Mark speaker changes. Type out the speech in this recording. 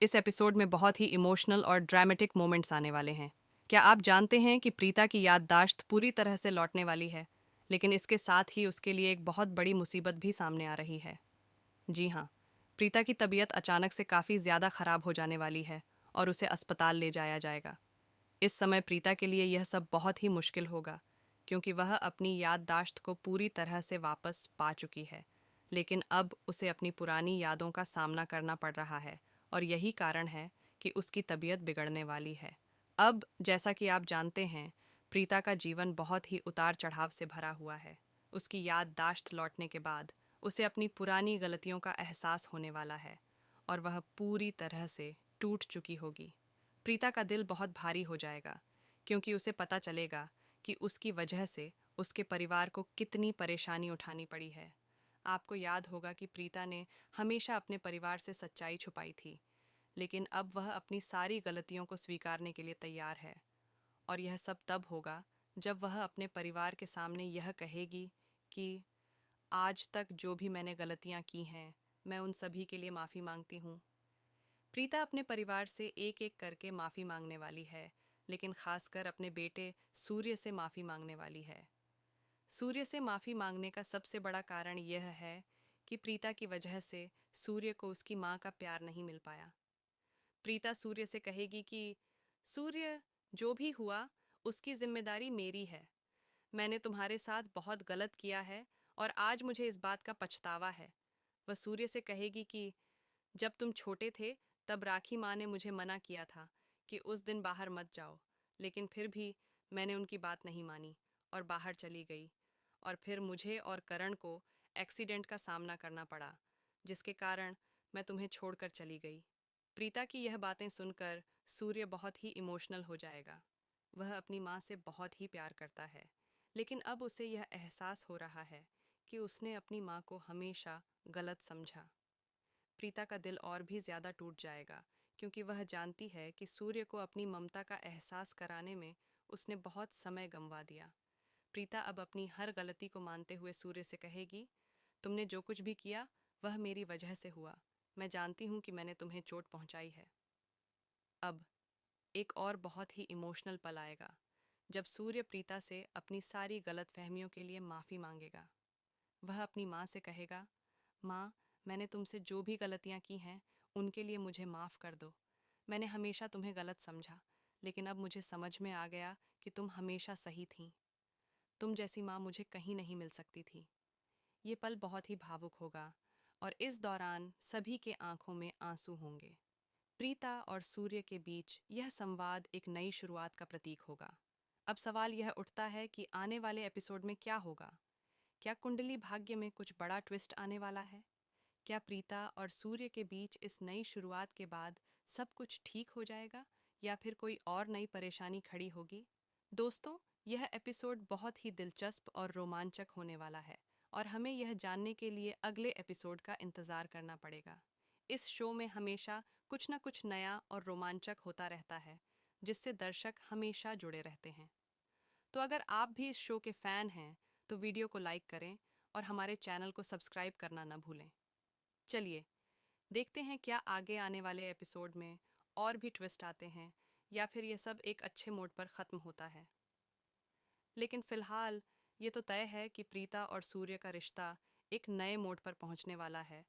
Speaker 1: इस एपिसोड में बहुत ही इमोशनल और ड्रामेटिक मोमेंट्स आने वाले हैं। क्या आप जानते हैं कि प्रीता की याददाश्त पूरी तरह से लौटने वाली है, लेकिन इसके साथ ही उसके लिए एक बहुत बड़ी मुसीबत भी सामने आ रही है। जी हाँ, प्रीता की तबीयत अचानक से काफ़ी ज़्यादा ख़राब हो जाने वाली है और उसे अस्पताल ले जाया जाएगा। इस समय प्रीता के लिए यह सब बहुत ही मुश्किल होगा, क्योंकि वह अपनी याददाश्त को पूरी तरह से वापस पा चुकी है, लेकिन अब उसे अपनी पुरानी यादों का सामना करना पड़ रहा है और यही कारण है कि उसकी तबीयत बिगड़ने वाली है। अब जैसा कि आप जानते हैं, प्रीता का जीवन बहुत ही उतार चढ़ाव से भरा हुआ है। उसकी याददाश्त लौटने के बाद उसे अपनी पुरानी गलतियों का एहसास होने वाला है और वह पूरी तरह से टूट चुकी होगी। प्रीता का दिल बहुत भारी हो जाएगा, क्योंकि उसे पता चलेगा कि उसकी वजह से उसके परिवार को कितनी परेशानी उठानी पड़ी है। आपको याद होगा कि प्रीता ने हमेशा अपने परिवार से सच्चाई छुपाई थी, लेकिन अब वह अपनी सारी गलतियों को स्वीकारने के लिए तैयार है। और यह सब तब होगा जब वह अपने परिवार के सामने यह कहेगी कि आज तक जो भी मैंने गलतियां की हैं, मैं उन सभी के लिए माफ़ी मांगती हूँ। प्रीता अपने परिवार से एक एक करके माफ़ी मांगने वाली है, लेकिन खासकर अपने बेटे सूर्य से माफ़ी मांगने वाली है। सूर्य से माफ़ी मांगने का सबसे बड़ा कारण यह है कि प्रीता की वजह से सूर्य को उसकी माँ का प्यार नहीं मिल पाया। प्रीता सूर्य से कहेगी कि सूर्य, जो भी हुआ उसकी जिम्मेदारी मेरी है। मैंने तुम्हारे साथ बहुत गलत किया है और आज मुझे इस बात का पछतावा है। वह सूर्य से कहेगी कि जब तुम छोटे थे तब राखी माँ ने मुझे मना किया था कि उस दिन बाहर मत जाओ, लेकिन फिर भी मैंने उनकी बात नहीं मानी और बाहर चली गई। और फिर मुझे और करण को एक्सीडेंट का सामना करना पड़ा, जिसके कारण मैं तुम्हें छोड़कर चली गई। प्रीता की यह बातें सुनकर सूर्य बहुत ही इमोशनल हो जाएगा। वह अपनी माँ से बहुत ही प्यार करता है, लेकिन अब उसे यह एहसास हो रहा है कि उसने अपनी माँ को हमेशा गलत समझा। प्रीता का दिल और भी ज़्यादा टूट जाएगा, क्योंकि वह जानती है कि सूर्य को अपनी ममता का एहसास कराने में उसने बहुत समय गंवा दिया। प्रीता अब अपनी हर गलती को मानते हुए सूर्य से कहेगी, तुमने जो कुछ भी किया वह मेरी वजह से हुआ। मैं जानती हूँ कि मैंने तुम्हें चोट पहुँचाई है। अब एक और बहुत ही इमोशनल पल आएगा, जब सूर्य प्रीता से अपनी सारी गलतफहमियों के लिए माफ़ी मांगेगा। वह अपनी माँ से कहेगा, माँ, मैंने तुमसे जो भी गलतियाँ की हैं उनके लिए मुझे माफ़ कर दो। मैंने हमेशा तुम्हें गलत समझा, लेकिन अब मुझे समझ में आ गया कि तुम हमेशा सही थीं। तुम जैसी माँ मुझे कहीं नहीं मिल सकती थी। ये पल बहुत ही भावुक होगा और इस दौरान सभी के आंखों में आंसू होंगे। प्रीता और सूर्य के बीच यह संवाद एक नई शुरुआत का प्रतीक होगा। अब सवाल यह उठता है कि आने वाले एपिसोड में क्या होगा। क्या कुंडली भाग्य में कुछ बड़ा ट्विस्ट आने वाला है? क्या प्रीता और सूर्य के बीच इस नई शुरुआत के बाद सब कुछ ठीक हो जाएगा, या फिर कोई और नई परेशानी खड़ी होगी? दोस्तों, यह एपिसोड बहुत ही दिलचस्प और रोमांचक होने वाला है और हमें यह जानने के लिए अगले एपिसोड का इंतज़ार करना पड़ेगा। इस शो में हमेशा कुछ न कुछ नया और रोमांचक होता रहता है, जिससे दर्शक हमेशा जुड़े रहते हैं। तो अगर आप भी इस शो के फ़ैन हैं, तो वीडियो को लाइक करें और हमारे चैनल को सब्सक्राइब करना न भूलें। चलिए, देखते हैं क्या आगे आने वाले एपिसोड में और भी ट्विस्ट आते हैं, या फिर ये सब एक अच्छे मोड पर ख़त्म होता है। लेकिन फ़िलहाल ये तो तय है कि प्रीता और सूर्य का रिश्ता एक नए मोड़ पर पहुंचने वाला है